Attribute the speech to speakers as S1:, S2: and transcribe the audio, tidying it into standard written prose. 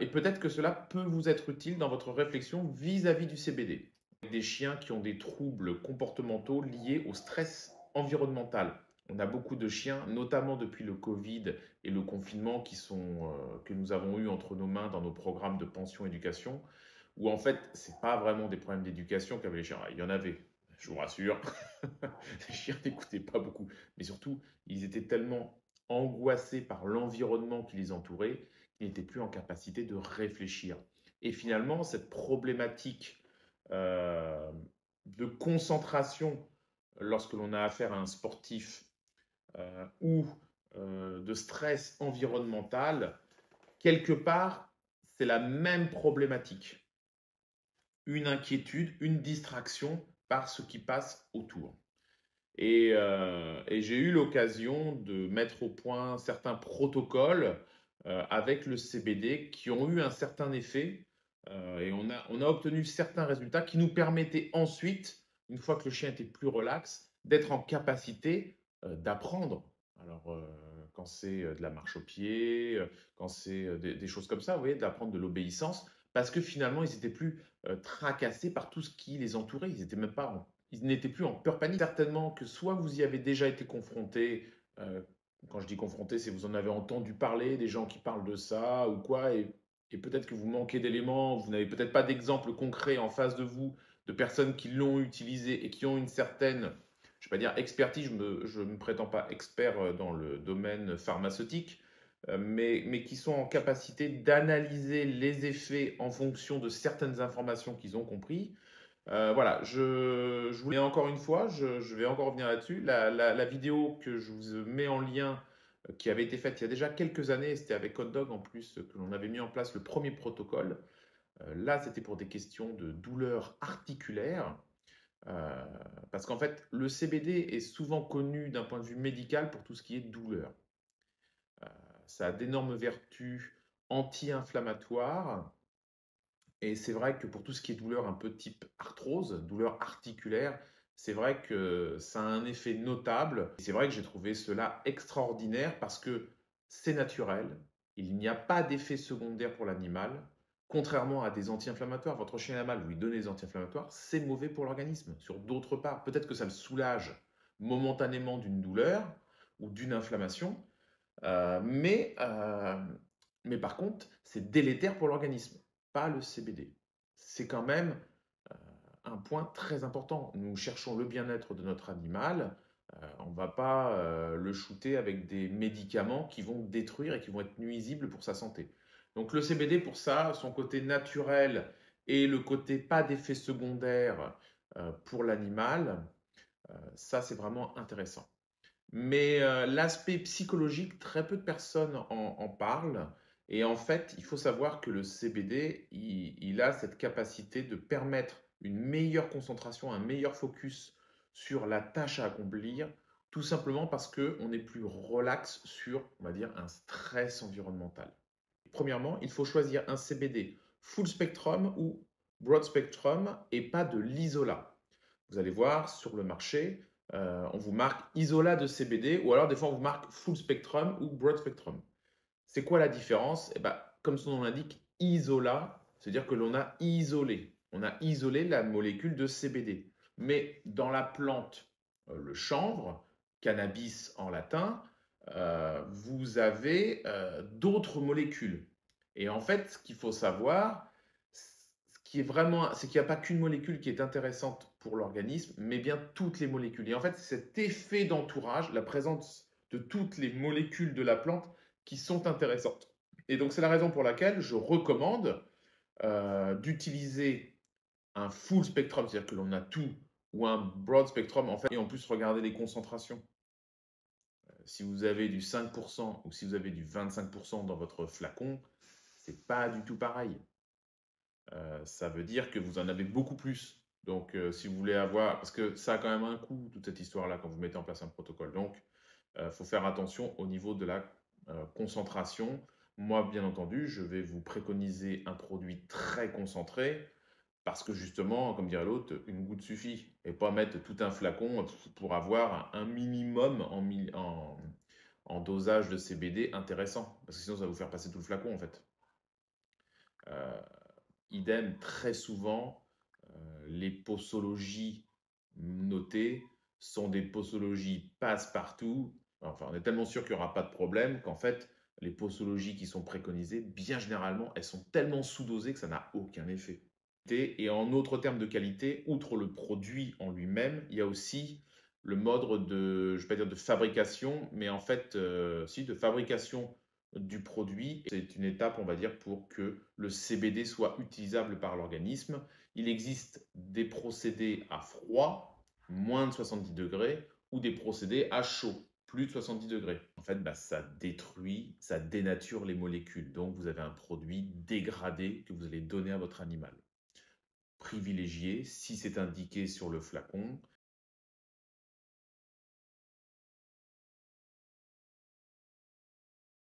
S1: Et peut-être que cela peut vous être utile dans votre réflexion vis-à-vis du CBD. Des chiens qui ont des troubles comportementaux liés au stress environnemental. On a beaucoup de chiens, notamment depuis le Covid et le confinement que nous avons eu entre nos mains dans nos programmes de pension éducation, où en fait, c'est pas vraiment des problèmes d'éducation qu'avaient les chiens. Ah, il y en avait, je vous rassure. Les chiens n'écoutaient pas beaucoup. Mais surtout, ils étaient tellement angoissés par l'environnement qui les entourait qu'ils n'étaient plus en capacité de réfléchir. Et finalement, cette problématique euh, de concentration lorsque l'on a affaire à un sportif ou de stress environnemental, quelque part, c'est la même problématique. Une inquiétude, une distraction par ce qui passe autour. Et j'ai eu l'occasion de mettre au point certains protocoles avec le CBD qui ont eu un certain effet et on a obtenu certains résultats qui nous permettaient ensuite, une fois que le chien était plus relax, d'être en capacité d'apprendre. Alors, quand c'est de la marche au pied, quand c'est des choses comme ça, vous voyez, d'apprendre de l'obéissance, parce que finalement, ils n'étaient plus tracassés par tout ce qui les entourait. Ils n'étaient plus en peur panique. Certainement que soit vous y avez déjà été confronté, quand je dis confronté, c'est que vous en avez entendu parler, des gens qui parlent de ça ou quoi, et peut-être que vous manquez d'éléments, vous n'avez peut-être pas d'exemple concret en face de vous de personnes qui l'ont utilisé et qui ont une certaine, je ne vais pas dire expertise, je ne me prétends pas expert dans le domaine pharmaceutique, mais qui sont en capacité d'analyser les effets en fonction de certaines informations qu'ils ont compris. Voilà, je voulais encore une fois, je vais encore revenir là-dessus. La vidéo que je vous mets en lien, qui avait été faite il y a déjà quelques années, c'était avec Hot Dog en plus, que l'on avait mis en place le premier protocole. Là, c'était pour des questions de douleur articulaire, euh, parce qu'en fait, le CBD est souvent connu d'un point de vue médical pour tout ce qui est douleur. Euh, Ça a d'énormes vertus anti-inflammatoires. Et c'est vrai que pour tout ce qui est douleur un peu type arthrose, douleur articulaire, c'est vrai que ça a un effet notable. Et c'est vrai que j'ai trouvé cela extraordinaire parce que c'est naturel, il n'y a pas d'effet secondaire pour l'animal. Contrairement à des anti-inflammatoires, votre chien a mal, vous lui donnez des anti-inflammatoires, c'est mauvais pour l'organisme. Sur d'autres parts, peut-être que ça le soulage momentanément d'une douleur ou d'une inflammation, euh, mais, euh, mais par contre, c'est délétère pour l'organisme, pas le CBD. C'est quand même un point très important. Nous cherchons le bien-être de notre animal. On ne va pas le shooter avec des médicaments qui vont détruire et qui vont être nuisibles pour sa santé. Donc le CBD, pour ça, son côté naturel et le côté pas d'effet secondaire pour l'animal, ça c'est vraiment intéressant. Mais l'aspect psychologique, très peu de personnes en parlent. Et en fait, il faut savoir que le CBD, il a cette capacité de permettre une meilleure concentration, un meilleur focus sur la tâche à accomplir, tout simplement parce qu'on est plus relax sur, on va dire, un stress environnemental. Premièrement, il faut choisir un CBD full spectrum ou broad spectrum et pas de l'isola. Vous allez voir sur le marché, on vous marque isola de CBD ou alors des fois on vous marque full spectrum ou broad spectrum. C'est quoi la différence? Eh ben, comme son nom l'indique, isola, c'est-à-dire que l'on a isolé. On a isolé la molécule de CBD. Mais dans la plante, le chanvre, cannabis en latin, vous avez d'autres molécules. Et en fait, ce qu'il faut savoir, ce qui est vraiment, c'est qu'il n'y a pas qu'une molécule qui est intéressante pour l'organisme, mais bien toutes les molécules. Et en fait, c'est cet effet d'entourage, la présence de toutes les molécules de la plante qui sont intéressantes. Et donc, c'est la raison pour laquelle je recommande d'utiliser un full spectrum, c'est-à-dire que l'on a tout, ou un broad spectrum, en fait, et en plus, regardez les concentrations. Si vous avez du 5% ou si vous avez du 25% dans votre flacon, c'est pas du tout pareil. Ça veut dire que vous en avez beaucoup plus. Donc, si vous voulez avoir, parce que ça a quand même un coût, toute cette histoire-là, quand vous mettez en place un protocole. Donc, il faut faire attention au niveau de la concentration. Moi, bien entendu, je vais vous préconiser un produit très concentré parce que justement, comme dirait l'autre, une goutte suffit et pas mettre tout un flacon pour avoir un minimum en dosage de CBD intéressant parce que sinon, ça va vous faire passer tout le flacon en fait. Idem, très souvent, les posologies notées sont des posologies passe-partout. Enfin, on est tellement sûr qu'il n'y aura pas de problème qu'en fait, les posologies qui sont préconisées, bien généralement, elles sont tellement sous-dosées que ça n'a aucun effet. Et en autres termes de qualité, outre le produit en lui-même, il y a aussi le mode de, je vais pas dire de fabrication, mais en fait, si, de fabrication du produit. C'est une étape, on va dire, pour que le CBD soit utilisable par l'organisme. Il existe des procédés à froid, moins de 70 degrés, ou des procédés à chaud, plus de 70 degrés. En fait, ça détruit, ça dénature les molécules. Donc, vous avez un produit dégradé que vous allez donner à votre animal. Privilégié, si c'est indiqué sur le flacon,